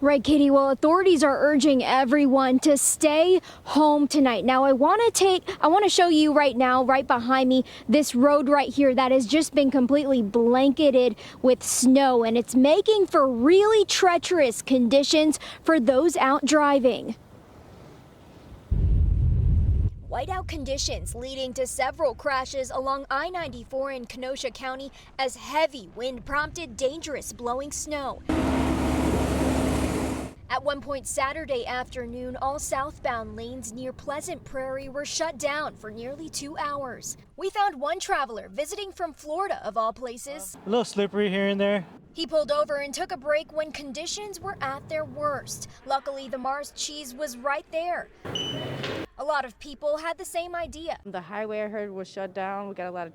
Right, Katie. Well, authorities are urging everyone to stay home tonight. Now, I want to show you right now, right behind me, this road right here that has just been completely blanketed with snow, and it's making for really treacherous conditions for those out driving. Whiteout conditions leading to several crashes along I-94 in Kenosha County as heavy wind prompted dangerous blowing snow. At one point Saturday afternoon, all southbound lanes near Pleasant Prairie were shut down for nearly 2 hours. We found one traveler visiting from Florida, of all places. A little slippery here and there. He pulled over and took a break when conditions were at their worst. Luckily, the Mars cheese was right there. A lot of people had the same idea. The highway I heard was shut down. We got a lot of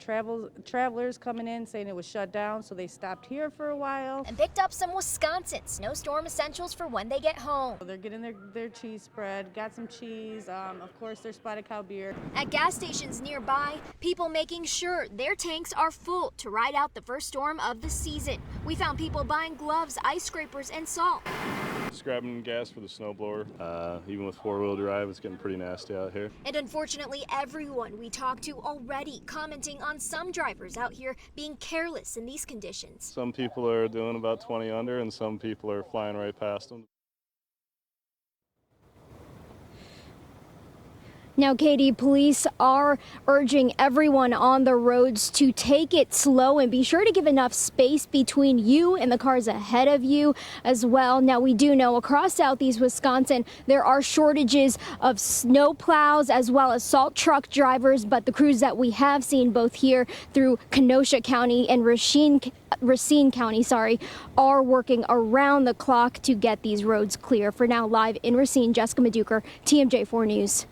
travelers coming in saying it was shut down, so they stopped here for a while. And picked up some Wisconsin snowstorm essentials for when they get home. They're getting their cheese spread, got some cheese, of course their spotted cow beer. At gas stations nearby, people making sure their tanks are full to ride out the first storm of the season. We found people buying gloves, ice scrapers, and salt. Just grabbing gas for the snowblower. Even with four-wheel drive, it's getting pretty nasty out here. And unfortunately, everyone we talked to already commenting on some drivers out here being careless in these conditions. Some people are doing about 20 under, and some people are flying right past them. Now, Katie, police are urging everyone on the roads to take it slow and be sure to give enough space between you and the cars ahead of you as well. Now, we do know across southeast Wisconsin, there are shortages of snow plows as well as salt truck drivers, but the crews that we have seen both here through Kenosha County and Racine County, are working around the clock to get these roads clear. For now, live in Racine, Jessica Maduker, TMJ4 News.